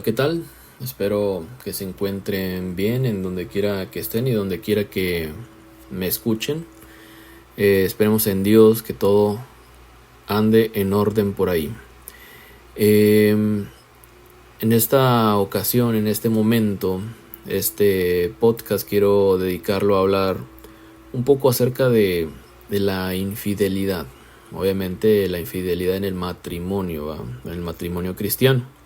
¿qué tal? Espero que se encuentren bien en donde quiera que estén y donde quiera que me escuchen. Esperemos en Dios que todo ande en orden por ahí. En esta ocasión, en este momento, este podcast quiero dedicarlo a hablar un poco acerca de la infidelidad. Obviamente la infidelidad en el matrimonio, en el matrimonio cristiano.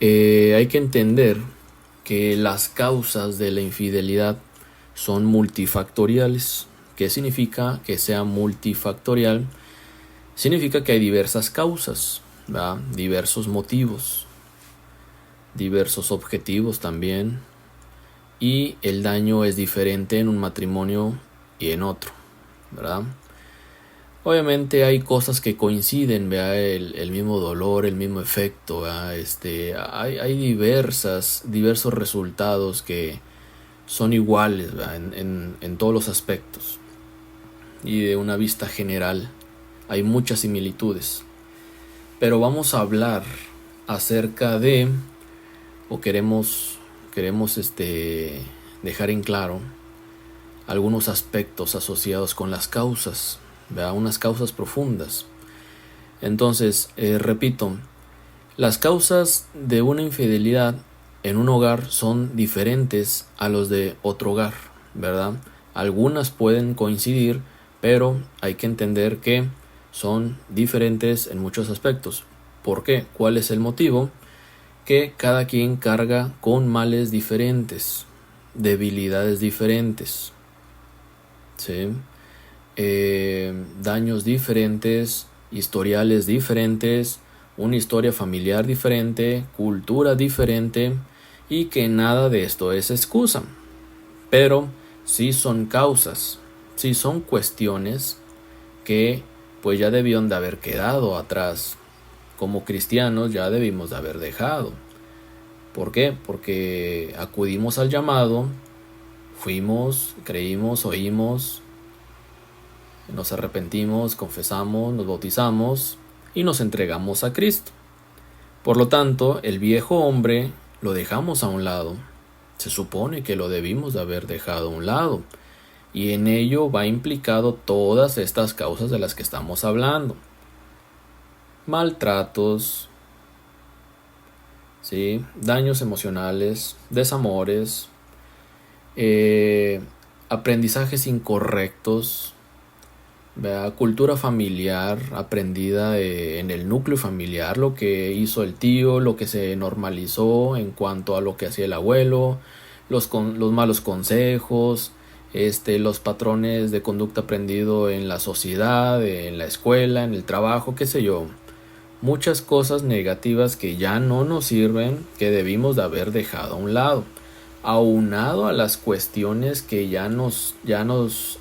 Hay que entender que las causas de la infidelidad son multifactoriales. ¿Qué significa que sea multifactorial? Significa que hay diversas causas, ¿verdad? Diversos motivos, diversos objetivos también, y el daño es diferente en un matrimonio y en otro, ¿verdad? Obviamente hay cosas que coinciden, ¿verdad? El mismo dolor, el mismo efecto, ¿verdad? Hay diversos resultados que son iguales, ¿verdad? En todos los aspectos. Y de una vista general hay muchas similitudes. Pero vamos a hablar acerca de, o queremos dejar en claro algunos aspectos asociados con las causas, ¿verdad? Unas causas profundas. Entonces, repito, las causas de una infidelidad en un hogar son diferentes a los de otro hogar, ¿verdad? Algunas pueden coincidir, pero hay que entender que son diferentes en muchos aspectos. ¿Por qué? ¿Cuál es el motivo? Que cada quien carga con males diferentes, debilidades diferentes, ¿sí? Daños diferentes, historiales diferentes, una historia familiar diferente, cultura diferente, y que nada de esto es excusa, pero sí son causas, sí son cuestiones que pues ya debieron de haber quedado atrás. Como cristianos ya debimos de haber dejado. ¿Por qué? Porque acudimos al llamado, fuimos, creímos, oímos, nos arrepentimos, confesamos, nos bautizamos y nos entregamos a Cristo. Por lo tanto, el viejo hombre lo dejamos a un lado. Se supone que lo debimos de haber dejado a un lado. Y en ello va implicado todas estas causas de las que estamos hablando. Maltratos, ¿sí? Daños emocionales, desamores, aprendizajes incorrectos, ¿verdad? Cultura familiar aprendida en el núcleo familiar, lo que hizo el tío, lo que se normalizó en cuanto a lo que hacía el abuelo, los malos consejos, los patrones de conducta aprendido en la sociedad, en la escuela, en el trabajo, qué sé yo. Muchas cosas negativas que ya no nos sirven, que debimos de haber dejado a un lado, aunado a las cuestiones que ya nos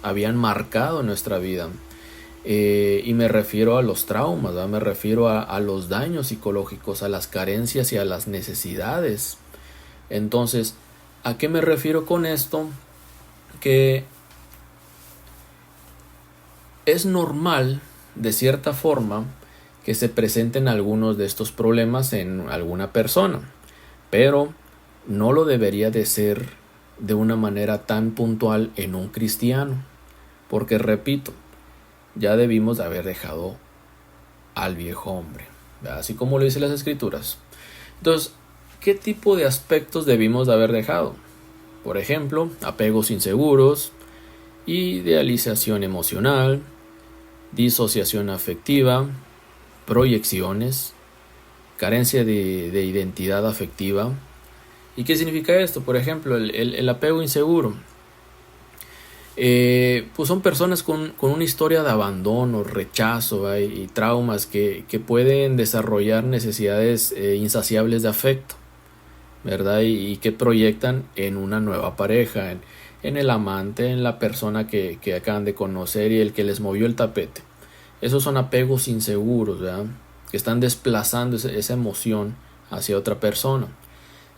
habían marcado en nuestra vida. Y me refiero a los traumas, ¿verdad? Me refiero a los daños psicológicos, a las carencias y a las necesidades. Entonces, ¿a qué me refiero con esto? Que es normal, de cierta forma, que se presenten algunos de estos problemas en alguna persona, pero no lo debería de ser de una manera tan puntual en un cristiano, porque repito, ya debimos de haber dejado al viejo hombre, ¿verdad? Así como lo dicen las escrituras. Entonces, ¿qué tipo de aspectos debimos de haber dejado? Por ejemplo, apegos inseguros, idealización emocional, disociación afectiva, proyecciones, carencia de identidad afectiva. ¿Y qué significa esto? Por ejemplo, el apego inseguro. Pues son personas con una historia de abandono, rechazo, ¿verdad? Y traumas que pueden desarrollar necesidades insaciables de afecto, ¿verdad? Y que proyectan en una nueva pareja, en el amante, en la persona que acaban de conocer y el que les movió el tapete. Esos son apegos inseguros, ¿verdad? Que están desplazando esa emoción hacia otra persona.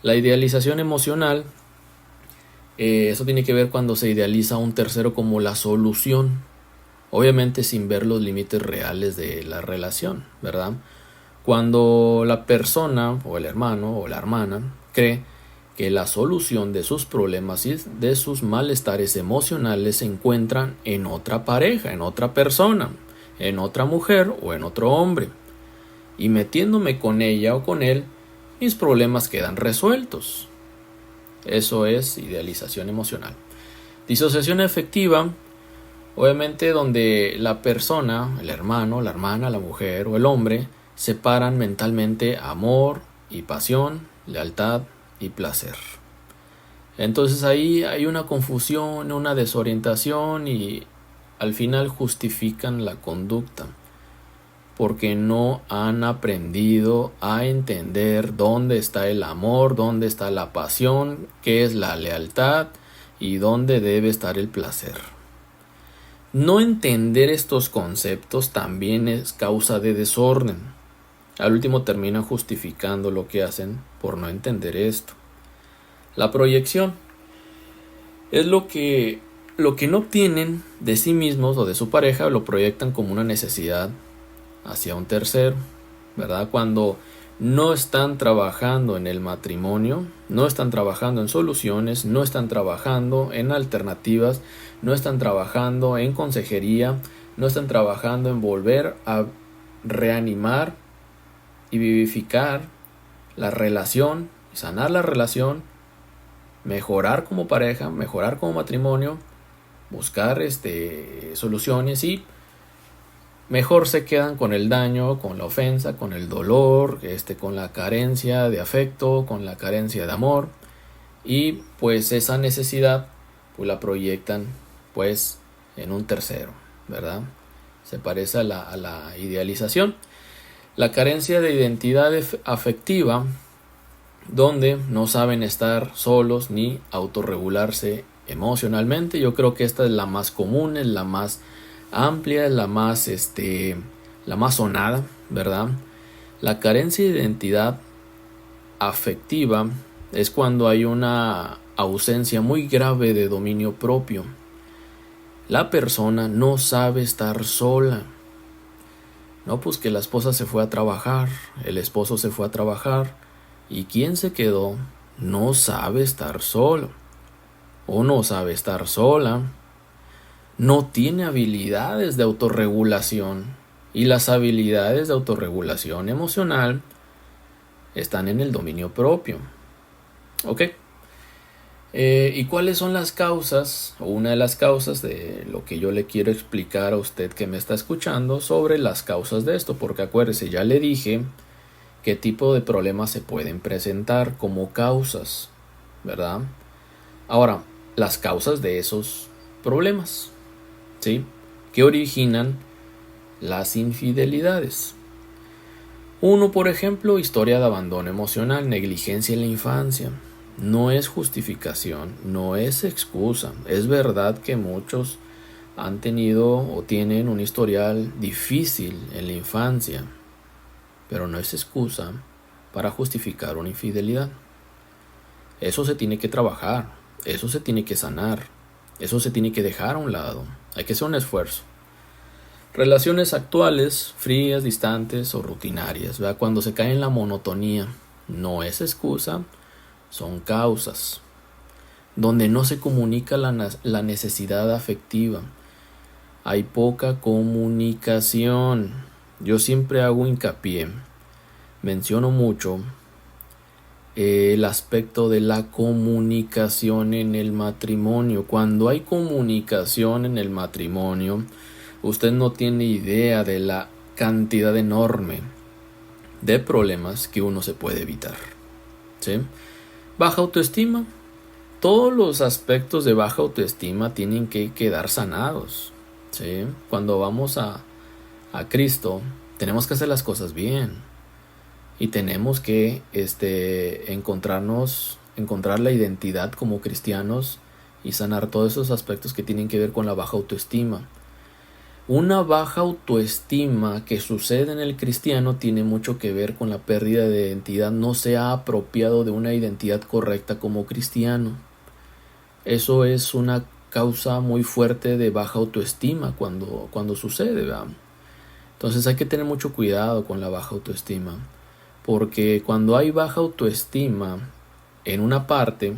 La idealización emocional, eso tiene que ver cuando se idealiza a un tercero como la solución, obviamente sin ver los límites reales de la relación, ¿verdad? Cuando la persona o el hermano o la hermana cree que la solución de sus problemas y de sus malestares emocionales se encuentran en otra pareja, en otra persona, en otra mujer o en otro hombre, y metiéndome con ella o con él, mis problemas quedan resueltos. Eso es idealización emocional. Disociación afectiva, obviamente, donde la persona, el hermano, la hermana, la mujer o el hombre separan mentalmente amor y pasión, lealtad y placer. Entonces ahí hay una confusión, una desorientación y al final justifican la conducta porque no han aprendido a entender dónde está el amor, dónde está la pasión, qué es la lealtad y dónde debe estar el placer. No entender estos conceptos también es causa de desorden. Al último terminan justificando lo que hacen por no entender esto. La proyección es lo que no obtienen de sí mismos o de su pareja, lo proyectan como una necesidad hacia un tercero, ¿verdad? Cuando no están trabajando en el matrimonio, no están trabajando en soluciones, no están trabajando en alternativas, no están trabajando en consejería, no están trabajando en volver a reanimar y vivificar la relación, sanar la relación, mejorar como pareja, mejorar como matrimonio, buscar soluciones y mejor se quedan con el daño, con la ofensa, con el dolor, con la carencia de afecto, con la carencia de amor y pues esa necesidad pues la proyectan pues en un tercero, ¿verdad? Se parece a la idealización. La carencia de identidad afectiva, donde no saben estar solos ni autorregularse emocionalmente. Yo creo que esta es la más común, es la más amplia, es la más sonada, ¿verdad? La carencia de identidad afectiva es cuando hay una ausencia muy grave de dominio propio. La persona no sabe estar sola. No, pues que la esposa se fue a trabajar, el esposo se fue a trabajar, y quien se quedó no sabe estar solo, o no sabe estar sola, no tiene habilidades de autorregulación, y las habilidades de autorregulación emocional están en el dominio propio. ¿Ok? ¿Y cuáles son las causas, o una de las causas de lo que yo le quiero explicar a usted que me está escuchando sobre las causas de esto? Porque acuérdese, ya le dije qué tipo de problemas se pueden presentar como causas, ¿verdad? Ahora, las causas de esos problemas, ¿sí? ¿Qué originan las infidelidades? Uno, por ejemplo, historia de abandono emocional, negligencia en la infancia. No es justificación, no es excusa. Es verdad que muchos han tenido o tienen un historial difícil en la infancia, pero no es excusa para justificar una infidelidad. Eso se tiene que trabajar, eso se tiene que sanar, eso se tiene que dejar a un lado. Hay que hacer un esfuerzo. Relaciones actuales, frías, distantes o rutinarias, ¿verdad? Cuando se cae en la monotonía, no es excusa, son causas. Donde no se comunica la necesidad afectiva. Hay poca comunicación. Yo siempre hago hincapié, menciono mucho el aspecto de la comunicación en el matrimonio. Cuando hay comunicación en el matrimonio, usted no tiene idea de la cantidad enorme de problemas que uno se puede evitar, ¿sí? Baja autoestima. Todos los aspectos de baja autoestima tienen que quedar sanados, ¿sí? Cuando vamos a Cristo, tenemos que hacer las cosas bien. Y tenemos que encontrar la identidad como cristianos y sanar todos esos aspectos que tienen que ver con la baja autoestima. Una baja autoestima que sucede en el cristiano tiene mucho que ver con la pérdida de identidad. No se ha apropiado de una identidad correcta como cristiano. Eso es una causa muy fuerte de baja autoestima cuando sucede, ¿verdad? Entonces hay que tener mucho cuidado con la baja autoestima, porque cuando hay baja autoestima en una parte,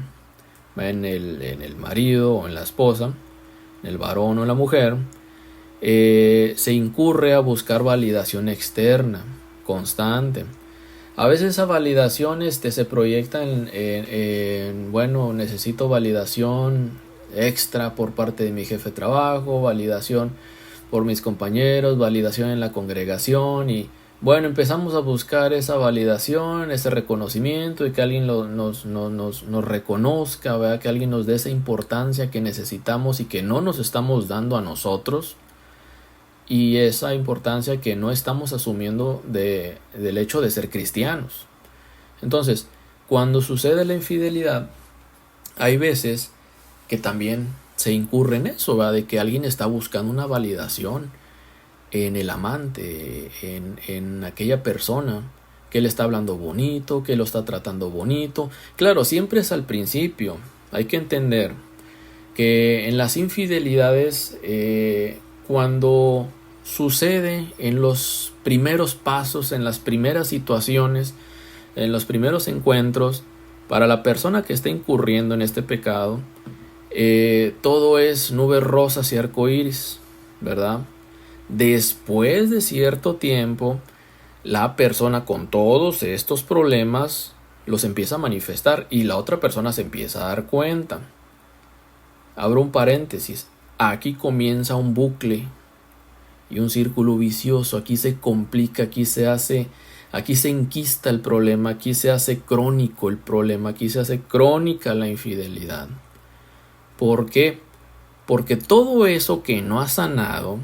en el marido o en la esposa, en el varón o en la mujer, se incurre a buscar validación externa, constante. A veces esa validación se proyecta bueno, necesito validación extra por parte de mi jefe de trabajo, validación por mis compañeros, validación en la congregación y bueno, empezamos a buscar esa validación, ese reconocimiento y que alguien nos reconozca, ¿verdad? Que alguien nos dé esa importancia que necesitamos y que no nos estamos dando a nosotros. Y esa importancia que no estamos asumiendo del hecho de ser cristianos. Entonces, cuando sucede la infidelidad, hay veces que también se incurre en eso, ¿verdad? De que alguien está buscando una validación en el amante, en aquella persona que le está hablando bonito, que lo está tratando bonito. Claro, siempre es al principio. Hay que entender que en las infidelidades, cuando sucede en los primeros pasos, en las primeras situaciones, en los primeros encuentros, para la persona que está incurriendo en este pecado, todo es nubes rosas y arcoíris, ¿verdad? Después de cierto tiempo, la persona con todos estos problemas los empieza a manifestar y la otra persona se empieza a dar cuenta. Abro un paréntesis. Aquí comienza un bucle y un círculo vicioso. Aquí se complica, aquí se enquista el problema, aquí se hace crónico el problema, aquí se hace crónica la infidelidad. ¿Por qué? Porque todo eso que no ha sanado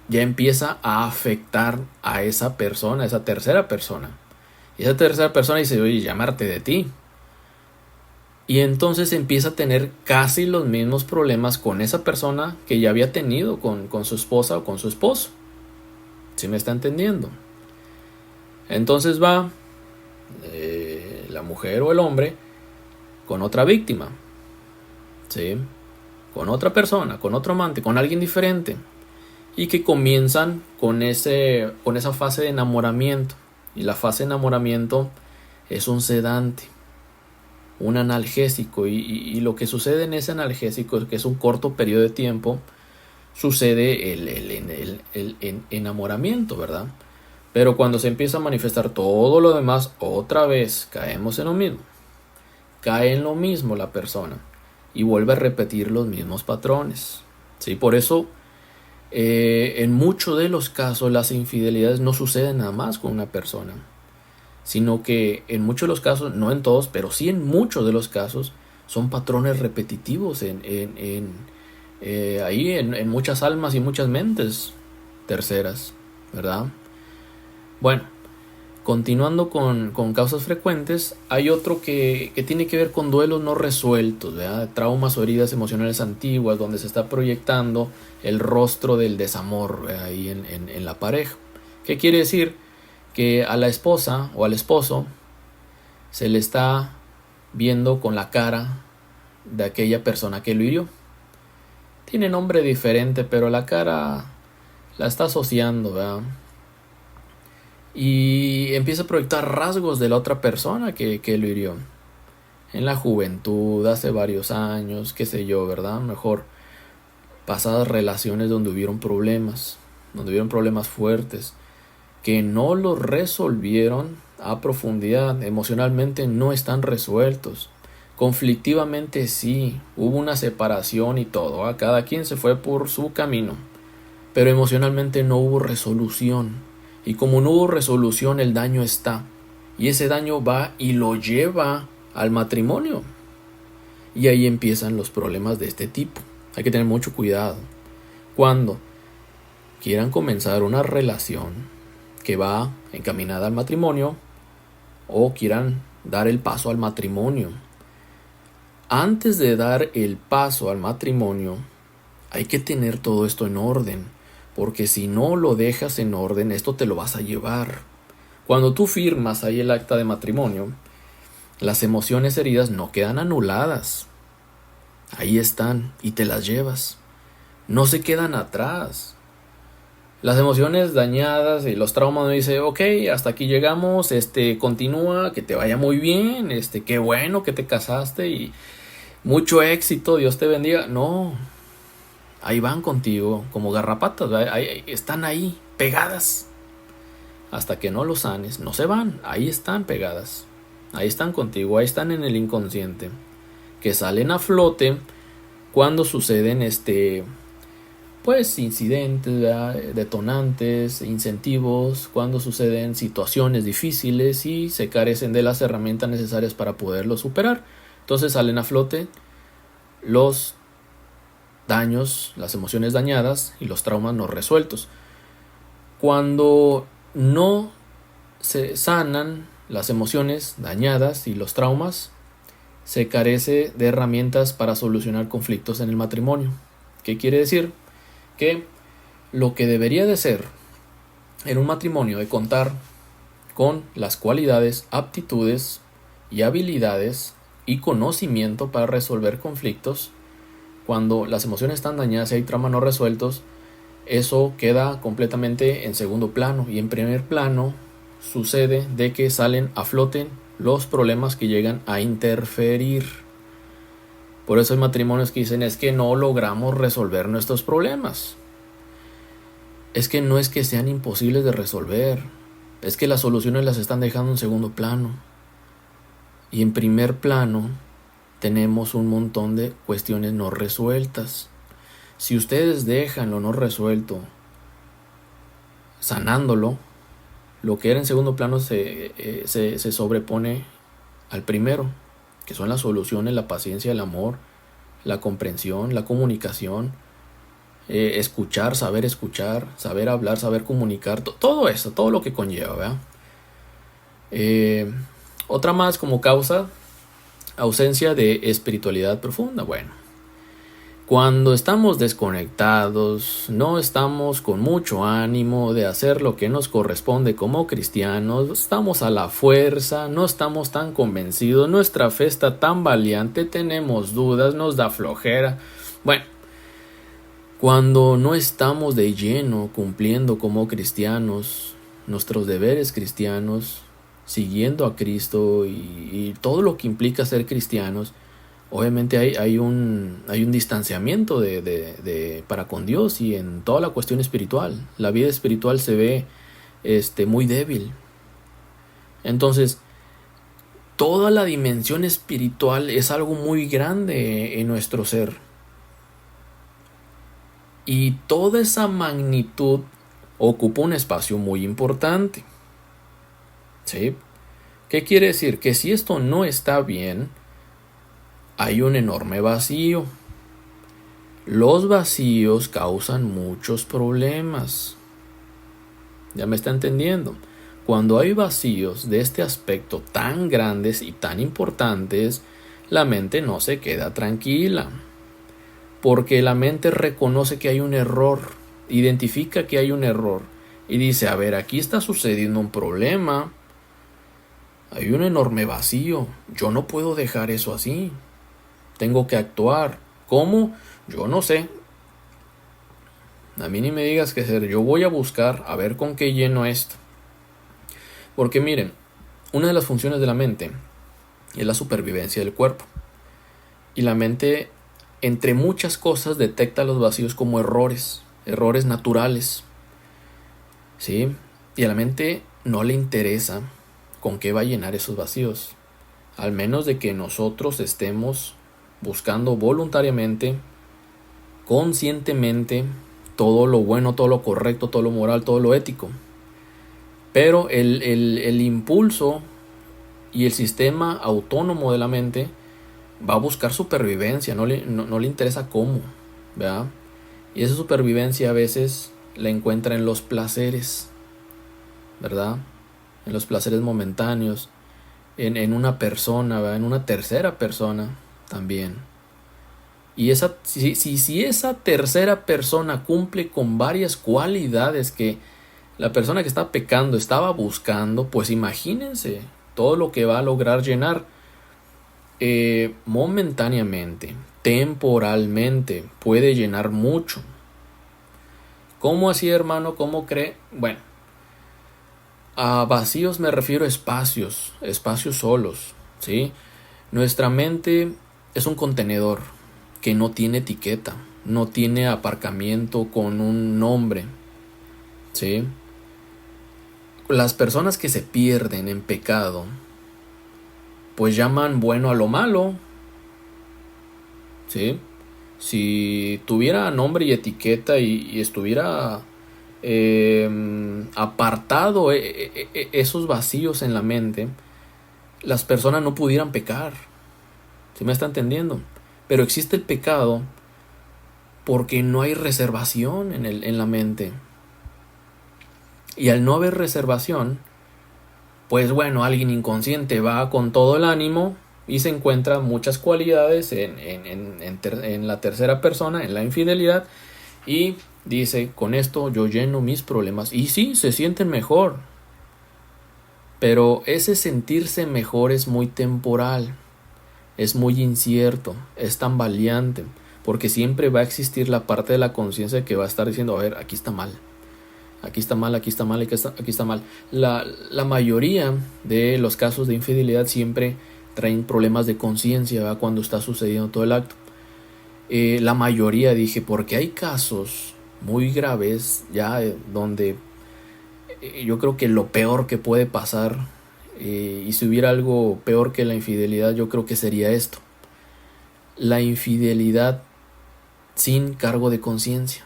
ya empieza a afectar a esa persona, a esa tercera persona. Y esa tercera persona dice, oye, llamarte de ti. Y entonces empieza a tener casi los mismos problemas con esa persona que ya había tenido con su esposa o con su esposo. ¿Sí me está entendiendo? Entonces va la mujer o el hombre con otra víctima, ¿sí? Con otra persona, con otro amante, con alguien diferente. Y que comienzan con esa fase de enamoramiento. Y la fase de enamoramiento es un sedante, un analgésico, y lo que sucede en ese analgésico, que es un corto periodo de tiempo, sucede el enamoramiento, ¿verdad? Pero cuando se empieza a manifestar todo lo demás, otra vez caemos en lo mismo. Cae en lo mismo la persona y vuelve a repetir los mismos patrones, ¿sí? Por eso, en muchos de los casos, las infidelidades no suceden nada más con una persona, sino que en muchos de los casos, no en todos, pero sí en muchos de los casos, son patrones repetitivos en muchas almas y muchas mentes terceras, ¿verdad? Bueno, continuando con causas frecuentes, hay otro que tiene que ver con duelos no resueltos, ¿verdad? Traumas o heridas emocionales antiguas, donde se está proyectando el rostro del desamor, ¿verdad? Ahí en la pareja. ¿Qué quiere decir? Que a la esposa o al esposo se le está viendo con la cara de aquella persona que lo hirió. Tiene nombre diferente, pero la cara la está asociando, ¿verdad? Y empieza a proyectar rasgos de la otra persona que lo hirió. En la juventud, hace varios años, qué sé yo, ¿verdad? Mejor pasadas relaciones donde hubieron problemas fuertes, que no los resolvieron a profundidad, emocionalmente no están resueltos. Conflictivamente sí, hubo una separación y todo, ¿eh? Cada quien se fue por su camino, pero emocionalmente no hubo resolución. Y como no hubo resolución, el daño está. Y ese daño va y lo lleva al matrimonio. Y ahí empiezan los problemas de este tipo. Hay que tener mucho cuidado. Cuando quieran comenzar una relación que va encaminada al matrimonio o quieran dar el paso al matrimonio. Antes de dar el paso al matrimonio, hay que tener todo esto en orden. Porque si no lo dejas en orden, esto te lo vas a llevar. Cuando tú firmas ahí el acta de matrimonio, las emociones heridas no quedan anuladas. Ahí están y te las llevas. No se quedan atrás. Las emociones dañadas y los traumas, me dice, ok, hasta aquí llegamos, continúa, que te vaya muy bien, qué bueno que te casaste y mucho éxito, Dios te bendiga. No, ahí van contigo como garrapatas, están ahí pegadas. Hasta que no los sanes, no se van, ahí están pegadas. Ahí están contigo, ahí están en el inconsciente, que salen a flote cuando suceden pues incidentes, ¿verdad? Detonantes, incentivos, cuando suceden situaciones difíciles y se carecen de las herramientas necesarias para poderlo superar. Entonces salen a flote los daños, las emociones dañadas y los traumas no resueltos. Cuando no se sanan las emociones dañadas y los traumas, se carece de herramientas para solucionar conflictos en el matrimonio. ¿Qué quiere decir? Que lo que debería de ser en un matrimonio de contar con las cualidades, aptitudes y habilidades y conocimiento para resolver conflictos, cuando las emociones están dañadas y hay traumas no resueltos, eso queda completamente en segundo plano, y en primer plano sucede de que salen a flote los problemas que llegan a interferir. Por eso hay matrimonios que dicen, es que no logramos resolver nuestros problemas. Es que no es que sean imposibles de resolver, es que las soluciones las están dejando en segundo plano. Y en primer plano tenemos un montón de cuestiones no resueltas. Si ustedes dejan lo no resuelto, sanándolo, lo que era en segundo plano se sobrepone al primero, que son las soluciones, la paciencia, el amor, la comprensión, la comunicación, escuchar, saber hablar, saber comunicar, todo eso, todo lo que conlleva, ¿verdad? Otra más como causa, ausencia de espiritualidad profunda. Bueno, cuando estamos desconectados, no estamos con mucho ánimo de hacer lo que nos corresponde como cristianos, estamos a la fuerza, no estamos tan convencidos, nuestra fe está tan valiente, tenemos dudas, nos da flojera. Bueno, cuando no estamos de lleno cumpliendo como cristianos nuestros deberes cristianos, siguiendo a Cristo y todo lo que implica ser cristianos, obviamente hay un distanciamiento para con Dios y en toda la cuestión espiritual. La vida espiritual se ve muy débil. Entonces, toda la dimensión espiritual es algo muy grande en nuestro ser. Y toda esa magnitud ocupa un espacio muy importante. ¿Sí? ¿Qué quiere decir? Que si esto no está bien, hay un enorme vacío. Los vacíos causan muchos problemas. ¿Ya me está entendiendo? Cuando hay vacíos de este aspecto tan grandes y tan importantes, la mente no se queda tranquila. Porque la mente reconoce que hay un error, identifica que hay un error y dice, a ver, aquí está sucediendo un problema. Hay un enorme vacío. Yo no puedo dejar eso así. Tengo que actuar. ¿Cómo? Yo no sé. A mí ni me digas qué hacer. Yo voy a buscar a ver con qué lleno esto. Porque miren, una de las funciones de la mente es la supervivencia del cuerpo. Y la mente, entre muchas cosas, detecta los vacíos como errores naturales. ¿Sí? Y a la mente no le interesa con qué va a llenar esos vacíos. Al menos de que nosotros estemos buscando voluntariamente, conscientemente, todo lo bueno, todo lo correcto, todo lo moral, todo lo ético. Pero el impulso y el sistema autónomo de la mente va a buscar supervivencia, no le interesa cómo, ¿verdad? Y esa supervivencia a veces la encuentra en los placeres, ¿verdad? En los placeres momentáneos, en una persona, ¿verdad? En una tercera persona también. Y si esa tercera persona cumple con varias cualidades que la persona que está pecando estaba buscando, pues imagínense todo lo que va a lograr llenar. Momentáneamente, temporalmente, puede llenar mucho. ¿Cómo así, hermano? ¿Cómo cree? Bueno, a vacíos me refiero a espacios solos, ¿sí? Nuestra mente es un contenedor que no tiene etiqueta, no tiene aparcamiento con un nombre, ¿sí? Las personas que se pierden en pecado, pues llaman bueno a lo malo, ¿sí? Si tuviera nombre y etiqueta y estuviera apartado esos vacíos en la mente, las personas no pudieran pecar. ¿Sí me está entendiendo? Pero existe el pecado porque no hay reservación en la mente. Y al no haber reservación, pues bueno, alguien inconsciente va con todo el ánimo y se encuentra muchas cualidades en la tercera persona, en la infidelidad, y dice, con esto yo lleno mis problemas. Y sí, se sienten mejor. Pero ese sentirse mejor es muy temporal, es muy incierto, es tan tambaleante, porque siempre va a existir la parte de la conciencia que va a estar diciendo, a ver, aquí está mal. Aquí está mal, aquí está mal, aquí está mal. La mayoría de los casos de infidelidad siempre traen problemas de conciencia cuando está sucediendo todo el acto. La mayoría, dije, porque hay casos muy graves ya donde yo creo que lo peor que puede pasar, y si hubiera algo peor que la infidelidad, yo creo que sería esto: la infidelidad sin cargo de conciencia.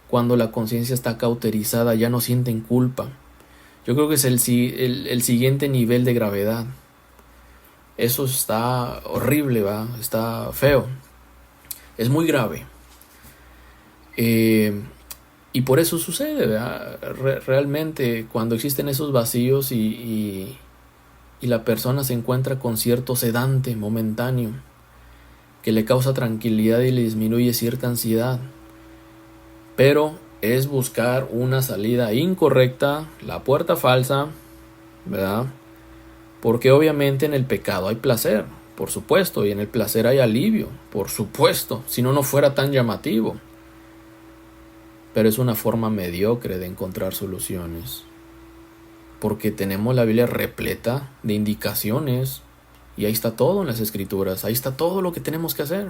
Cuando la conciencia está cauterizada, ya no sienten culpa. Yo creo que es el siguiente nivel de gravedad. Eso está horrible, ¿va? Está feo. Es muy grave. Y por eso sucede, ¿verdad? Realmente cuando existen esos vacíos y la persona se encuentra con cierto sedante momentáneo que le causa tranquilidad y le disminuye cierta ansiedad. Pero es buscar una salida incorrecta, la puerta falsa, ¿verdad? Porque obviamente en el pecado hay placer, por supuesto, y en el placer hay alivio, por supuesto, si no, no fuera tan llamativo. Pero es una forma mediocre de encontrar soluciones, porque tenemos la Biblia repleta de indicaciones, y ahí está todo en las Escrituras, ahí está todo lo que tenemos que hacer,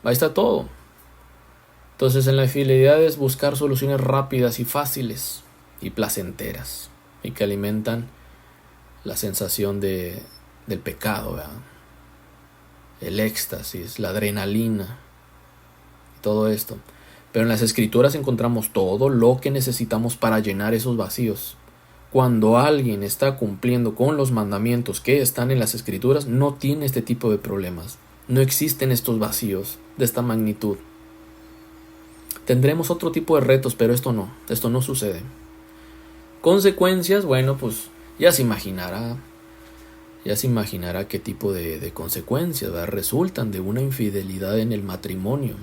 ahí está todo. Entonces en la infidelidad es buscar soluciones rápidas y fáciles y placenteras, y que alimentan la sensación del pecado, ¿verdad? El éxtasis, la adrenalina, todo esto. Pero en las Escrituras encontramos todo lo que necesitamos para llenar esos vacíos. Cuando alguien está cumpliendo con los mandamientos que están en las Escrituras, no tiene este tipo de problemas. No existen estos vacíos de esta magnitud. Tendremos otro tipo de retos, pero esto no sucede. Consecuencias, bueno, pues ya se imaginará qué tipo de consecuencias, ¿verdad?, resultan de una infidelidad en el matrimonio.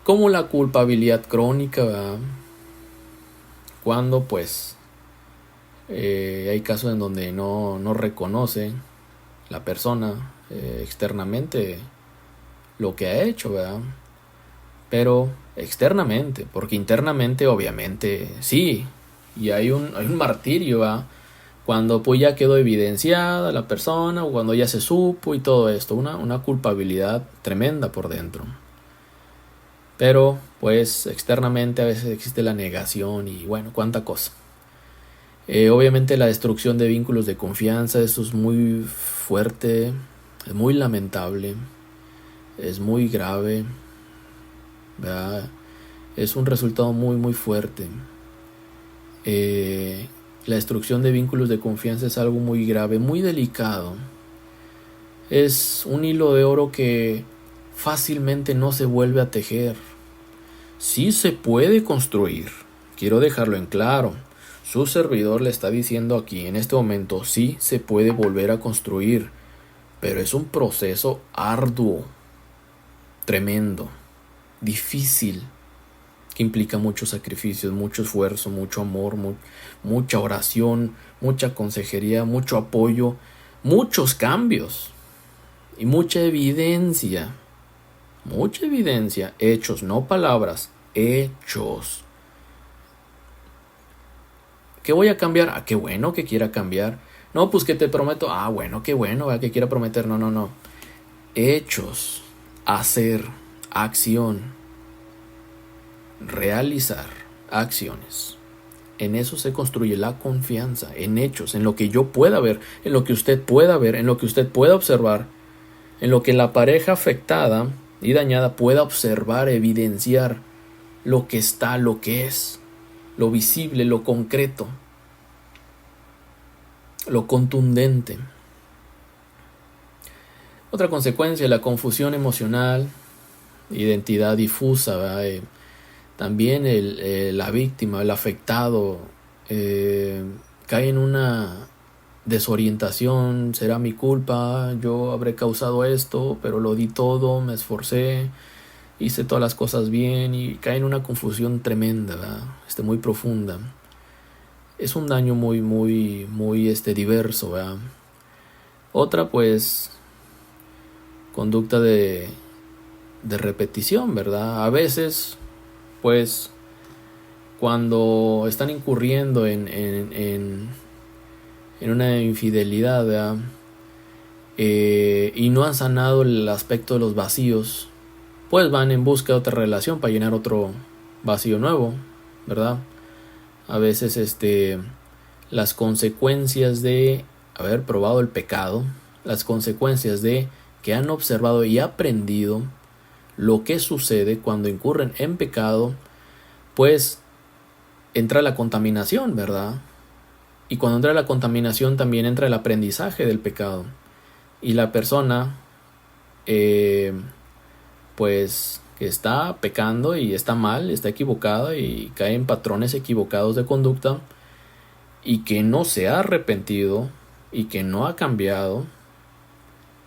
Como la culpabilidad crónica, ¿verdad? Cuando pues hay casos en donde no reconoce la persona externamente lo que ha hecho, ¿verdad? Pero externamente, porque internamente obviamente sí, y hay un martirio, ¿verdad?, cuando pues ya quedó evidenciada la persona, o cuando ya se supo y todo esto, una culpabilidad tremenda por dentro. Pero pues externamente a veces existe la negación y bueno, cuánta cosa. Obviamente la destrucción de vínculos de confianza, eso es muy fuerte, es muy lamentable, es muy grave, ¿verdad? Es un resultado muy muy fuerte. La destrucción de vínculos de confianza es algo muy grave, muy delicado. Es un hilo de oro que fácilmente no se vuelve a tejer. Sí se puede construir, quiero dejarlo en claro. Su servidor le está diciendo aquí en este momento, sí se puede volver a construir, pero es un proceso arduo, tremendo, difícil, que implica muchos sacrificios, mucho esfuerzo, mucho amor, mucha oración, mucha consejería, mucho apoyo, muchos cambios y mucha evidencia mucha evidencia, hechos, no palabras, hechos. ¿Qué voy a cambiar? Ah, qué bueno que quiera cambiar. No, pues que te prometo. Ah, bueno, qué bueno, que quiera prometer. No, no, no. Hechos, hacer, acción, realizar acciones. En eso se construye la confianza, en hechos, en lo que yo pueda ver, en lo que usted pueda ver, en lo que usted pueda observar, en lo que la pareja afectada y dañada pueda observar, evidenciar lo que está, lo que es, lo visible, lo concreto, lo contundente. Otra consecuencia, la confusión emocional, identidad difusa, también la víctima, el afectado, cae en una desorientación. Será mi culpa, yo habré causado esto, pero lo di todo, me esforcé, hice todas las cosas bien, y cae en una confusión tremenda, muy profunda. Es un daño muy diverso, ¿verdad? Otra, pues, conducta de repetición, ¿verdad? A veces, pues, cuando están incurriendo en una infidelidad, ¿verdad? Y no han sanado el aspecto de los vacíos, pues van en busca de otra relación para llenar otro vacío nuevo, ¿verdad? A veces las consecuencias de haber probado el pecado, las consecuencias de que han observado y aprendido lo que sucede cuando incurren en pecado, pues entra la contaminación, ¿verdad? Y cuando entra la contaminación también entra el aprendizaje del pecado. Y la persona, pues, que está pecando y está mal, está equivocada y cae en patrones equivocados de conducta, y que no se ha arrepentido y que no ha cambiado,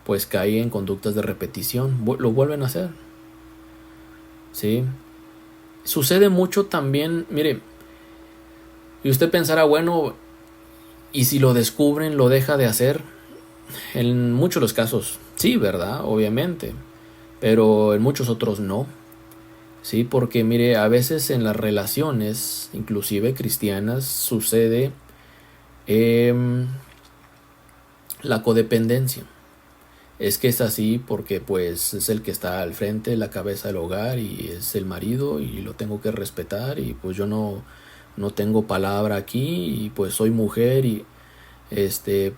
pues cae en conductas de repetición, lo vuelven a hacer. ¿Sí? Sucede mucho también, mire, y usted pensará, bueno, ¿y si lo descubren, lo deja de hacer? En muchos de los casos, sí, ¿verdad? Obviamente, pero en muchos otros no. Sí, porque mire, a veces en las relaciones, inclusive cristianas, sucede la codependencia. Es que es así porque pues es el que está al frente, la cabeza del hogar, y es el marido y lo tengo que respetar, y pues yo no tengo palabra aquí, y pues soy mujer, y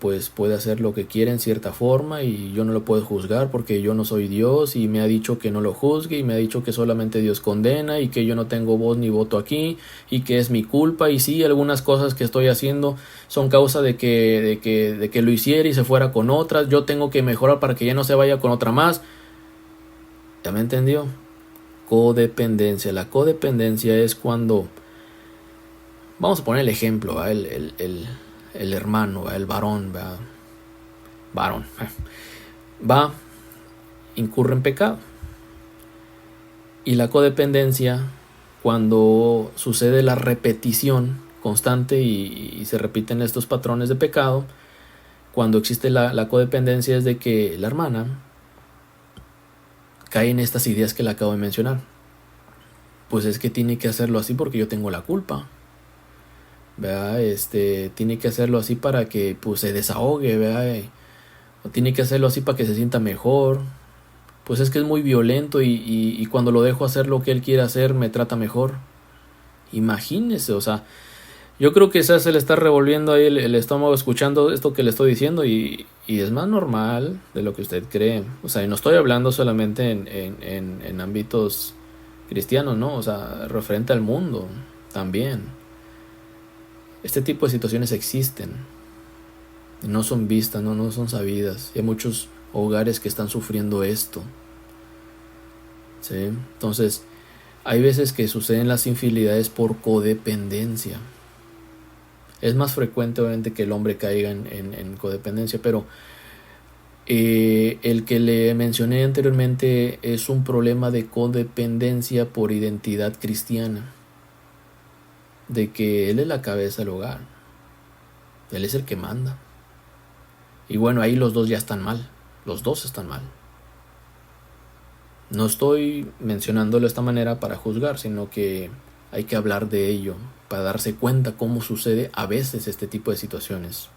pues puede hacer lo que quiera en cierta forma, y yo no lo puedo juzgar porque yo no soy Dios, y me ha dicho que no lo juzgue, y me ha dicho que solamente Dios condena, y que yo no tengo voz ni voto aquí, y que es mi culpa. Y sí, algunas cosas que estoy haciendo son causa de que lo hiciera y se fuera con otras. Yo tengo que mejorar para que ya no se vaya con otra más. ¿Ya me entendió? Codependencia. La codependencia es cuando, vamos a poner el ejemplo, el hermano, el varón, incurre en pecado. Y la codependencia, cuando sucede la repetición constante y se repiten estos patrones de pecado, cuando existe la codependencia, es de que la hermana cae en estas ideas que le acabo de mencionar. Pues es que tiene que hacerlo así porque yo tengo la culpa, ¿verdad? Tiene que hacerlo así para que pues se desahogue, ¿verdad? O tiene que hacerlo así para que se sienta mejor. Pues es que es muy violento, y cuando lo dejo hacer lo que él quiere hacer, me trata mejor. Imagínese, o sea, yo creo que se le está revolviendo ahí el estómago escuchando esto que le estoy diciendo, y es más normal de lo que usted cree. O sea, y no estoy hablando solamente en ámbitos cristianos, ¿no? O sea, referente al mundo también. Este tipo de situaciones existen, y no son vistas, no son sabidas. Y hay muchos hogares que están sufriendo esto. ¿Sí? Entonces, hay veces que suceden las infidelidades por codependencia. Es más frecuente, obviamente, que el hombre caiga en codependencia, pero el que le mencioné anteriormente es un problema de codependencia por identidad cristiana, de que él es la cabeza del hogar, él es el que manda. Y bueno, ahí los dos ya están mal, los dos están mal. No estoy mencionándolo de esta manera para juzgar, sino que hay que hablar de ello para darse cuenta cómo sucede a veces este tipo de situaciones.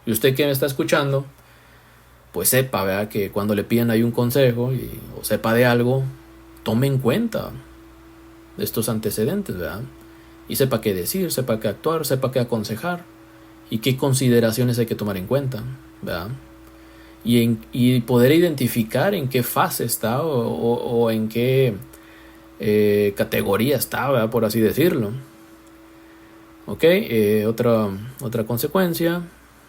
Y usted que me está escuchando, pues sepa, ¿verdad?, que cuando le piden ahí un consejo o sepa de algo, tome en cuenta de estos antecedentes, ¿verdad? Y sepa qué decir, sepa qué actuar, sepa qué aconsejar y qué consideraciones hay que tomar en cuenta, ¿verdad? Y poder identificar en qué fase está o en qué categoría está, ¿verdad?, por así decirlo. Ok, otra consecuencia,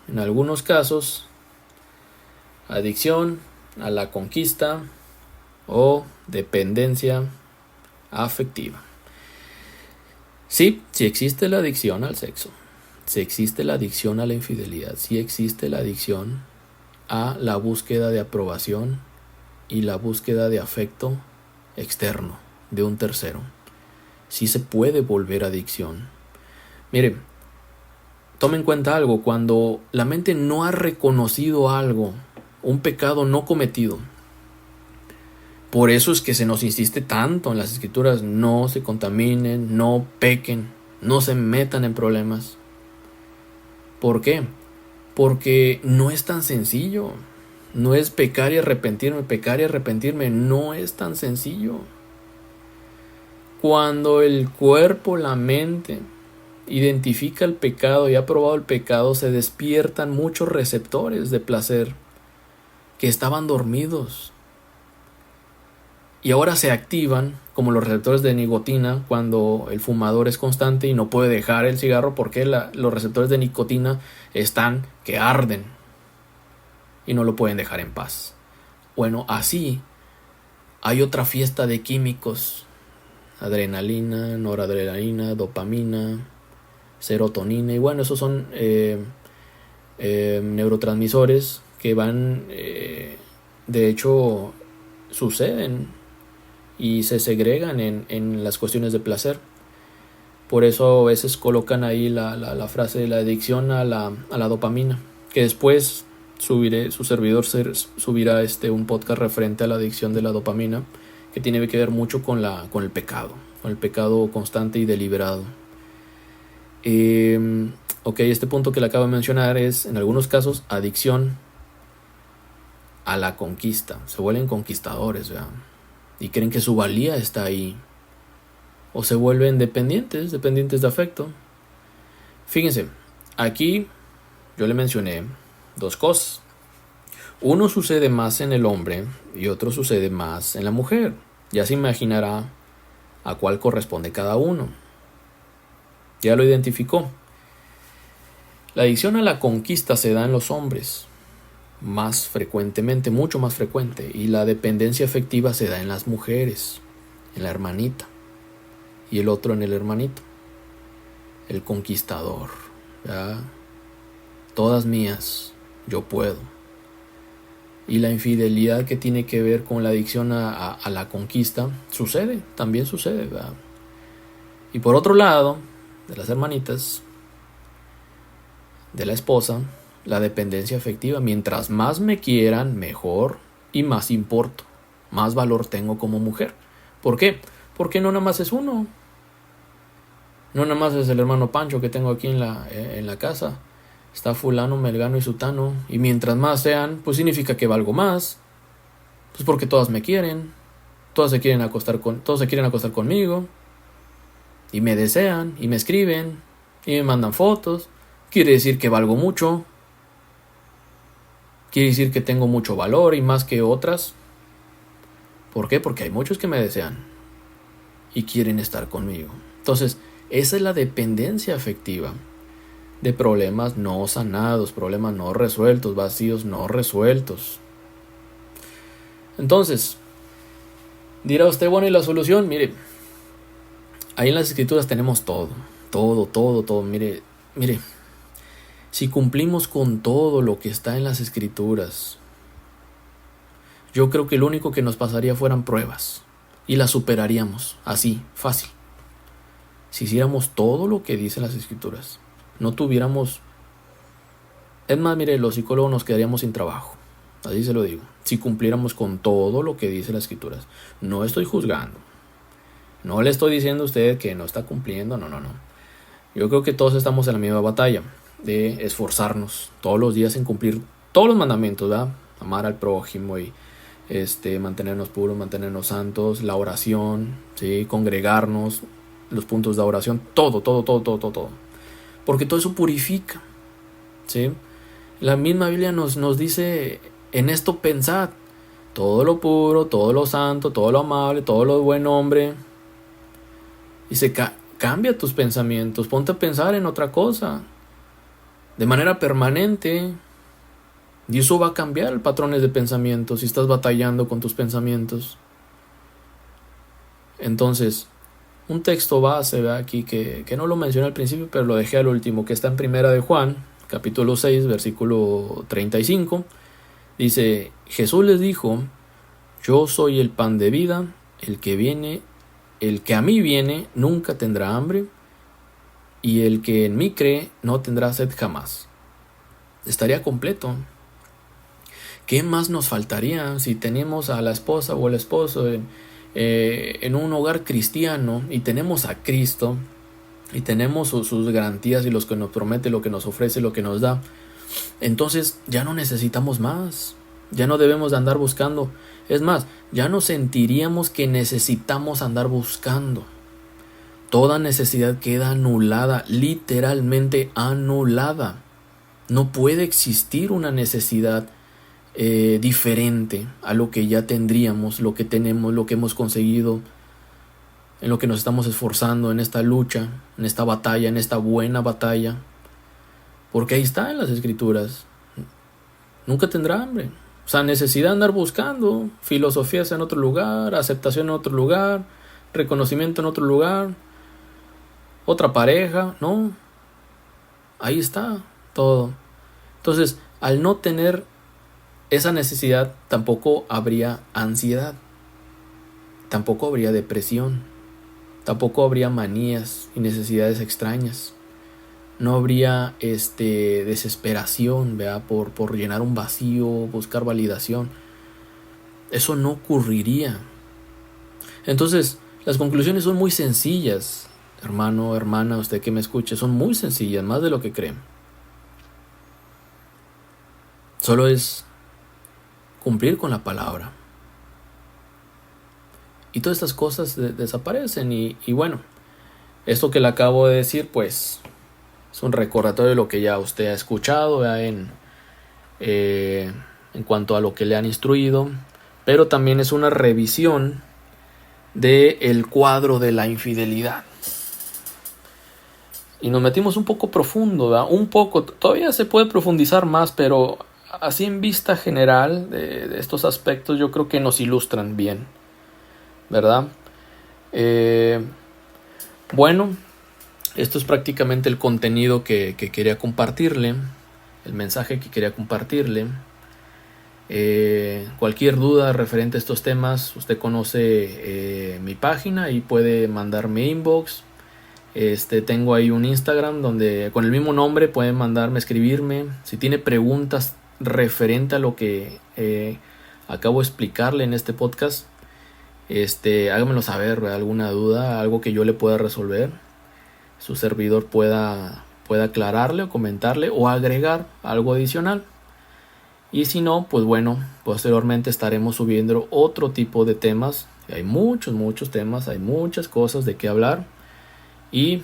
en algunos casos, adicción a la conquista o dependencia afectiva. Sí existe la adicción al sexo, sí existe la adicción a la infidelidad, sí existe la adicción a la búsqueda de aprobación y la búsqueda de afecto externo de un tercero. Sí se puede volver adicción. Mire, tome en cuenta algo: cuando la mente no ha reconocido algo, un pecado no cometido, por eso es que se nos insiste tanto en las escrituras: no se contaminen, no pequen, no se metan en problemas. ¿Por qué? Porque no es tan sencillo. No es pecar y arrepentirme, no es tan sencillo. Cuando el cuerpo, la mente, identifica el pecado y ha probado el pecado, se despiertan muchos receptores de placer que estaban dormidos. Y ahora se activan, como los receptores de nicotina, cuando el fumador es constante y no puede dejar el cigarro porque los receptores de nicotina están que arden y no lo pueden dejar en paz. Bueno, así hay otra fiesta de químicos: adrenalina, noradrenalina, dopamina, serotonina. Y bueno, esos son neurotransmisores que van, de hecho, suceden y se segregan en las cuestiones de placer. Por eso a veces colocan ahí la frase de la adicción a la dopamina, que después su servidor subirá un podcast referente a la adicción de la dopamina, que tiene que ver mucho con el pecado constante y deliberado. Ok, este punto que le acabo de mencionar es, en algunos casos, adicción a la conquista. Se vuelven conquistadores, ¿verdad?, y creen que su valía está ahí. O se vuelven dependientes de afecto. Fíjense, aquí yo le mencioné dos cosas. Uno sucede más en el hombre y otro sucede más en la mujer. Ya se imaginará a cuál corresponde cada uno. Ya lo identificó. La adicción a la conquista se da en los hombres más frecuentemente, mucho más frecuente, y la dependencia afectiva se da en las mujeres, en la hermanita, y el otro en el hermanito, el conquistador, ¿ya? Todas mías, yo puedo. Y la infidelidad, que tiene que ver con la adicción a la conquista, también sucede, ¿verdad? Y por otro lado, de las hermanitas, de la esposa, la dependencia afectiva. Mientras más me quieran, mejor y más importo, más valor tengo como mujer. ¿Por qué? Porque no nada más es uno. No nada más es el hermano Pancho que tengo aquí en la casa. Está fulano, melgano y sutano. Y mientras más sean, pues significa que valgo más. Pues porque todas me quieren. Todas se quieren acostar conmigo. Y me desean, y me escriben, y me mandan fotos. Quiere decir que valgo mucho. Quiere decir que tengo mucho valor y más que otras. ¿Por qué? Porque hay muchos que me desean y quieren estar conmigo. Entonces, esa es la dependencia afectiva de problemas no sanados, problemas no resueltos, vacíos no resueltos. Entonces, dirá usted, bueno, ¿y la solución? Mire, ahí en las escrituras tenemos todo. Mire, si cumplimos con todo lo que está en las escrituras, yo creo que lo único que nos pasaría fueran pruebas y las superaríamos, así, fácil. Si hiciéramos todo lo que dicen las escrituras, no tuviéramos... Es más, mire, los psicólogos nos quedaríamos sin trabajo. Así se lo digo. Si cumpliéramos con todo lo que dice las Escrituras. No estoy juzgando. No le estoy diciendo a usted que no está cumpliendo. No. Yo creo que todos estamos en la misma batalla de esforzarnos todos los días en cumplir todos los mandamientos, ¿verdad? Amar al prójimo y mantenernos puros, mantenernos santos, la oración, ¿sí? Congregarnos, los puntos de oración, todo. Porque todo eso purifica, ¿sí? La misma Biblia nos dice, en esto pensad, todo lo puro, todo lo santo, todo lo amable, todo lo buen hombre. Dice, cambia tus pensamientos, ponte a pensar en otra cosa, de manera permanente. Y eso va a cambiar el patrones de pensamiento si estás batallando con tus pensamientos. Entonces, un texto base, ¿verdad? Aquí que no lo mencioné al principio, pero lo dejé al último, que está en Primera de Juan, capítulo 6, versículo 35. Dice, Jesús les dijo, yo soy el pan de vida, el que a mí viene nunca tendrá hambre, y el que en mí cree no tendrá sed jamás. Estaría completo. ¿Qué más nos faltaría si tenemos a la esposa o el esposo en un hogar cristiano y tenemos a Cristo y tenemos sus garantías y los que nos promete, lo que nos ofrece, lo que nos da? Entonces ya no necesitamos más, ya no debemos de andar buscando. Es más, ya no sentiríamos que necesitamos andar buscando. Toda necesidad queda anulada, literalmente anulada. No puede existir una necesidad diferente a lo que ya tendríamos, lo que tenemos, lo que hemos conseguido, en lo que nos estamos esforzando en esta lucha, en esta batalla, en esta buena batalla. Porque ahí está en las Escrituras. Nunca tendrá hambre. O sea, necesidad de andar buscando filosofías en otro lugar, aceptación en otro lugar, reconocimiento en otro lugar, otra pareja, no. Ahí está todo. Entonces, al no tener esa necesidad, tampoco habría ansiedad, tampoco habría depresión, tampoco habría manías y necesidades extrañas. No habría desesperación, ¿verdad? Por llenar un vacío, buscar validación. Eso no ocurriría. Entonces, las conclusiones son muy sencillas, hermano, hermana, usted que me escuche, son muy sencillas, más de lo que creen. Solo es cumplir con la palabra. Y todas estas cosas desaparecen. Y bueno, esto que le acabo de decir, pues es un recordatorio de lo que ya usted ha escuchado en cuanto a lo que le han instruido, pero también es una revisión del cuadro de la infidelidad. Y nos metimos un poco profundo, ¿verdad? Un poco, todavía se puede profundizar más, pero así en vista general de estos aspectos yo creo que nos ilustran bien, ¿verdad? Bueno, esto es prácticamente el contenido que quería compartirle, el mensaje que quería compartirle. Cualquier duda referente a estos temas, usted conoce mi página y puede mandarme inbox. Tengo ahí un Instagram donde con el mismo nombre pueden mandarme, escribirme. Si tiene preguntas referente a lo que acabo de explicarle en este podcast, hágamelo saber, ¿verdad? Alguna duda, algo que yo le pueda resolver, su servidor pueda aclararle o comentarle o agregar algo adicional. Y si no, pues bueno, posteriormente estaremos subiendo otro tipo de temas. Hay muchos temas, hay muchas cosas de qué hablar. Y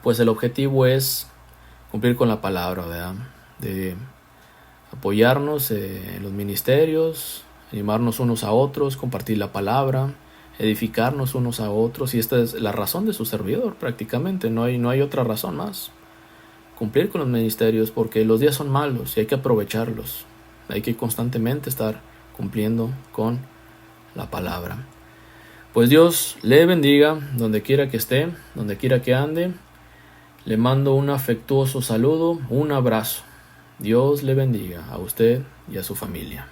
pues el objetivo es cumplir con la palabra, ¿verdad? De apoyarnos en los ministerios, animarnos unos a otros, compartir la palabra, edificarnos unos a otros. Y esta es la razón de su servidor prácticamente, no hay otra razón más. Cumplir con los ministerios, porque los días son malos y hay que aprovecharlos. Hay que constantemente estar cumpliendo con la palabra. Pues Dios le bendiga donde quiera que esté, donde quiera que ande. Le mando un afectuoso saludo, un abrazo. Dios le bendiga a usted y a su familia.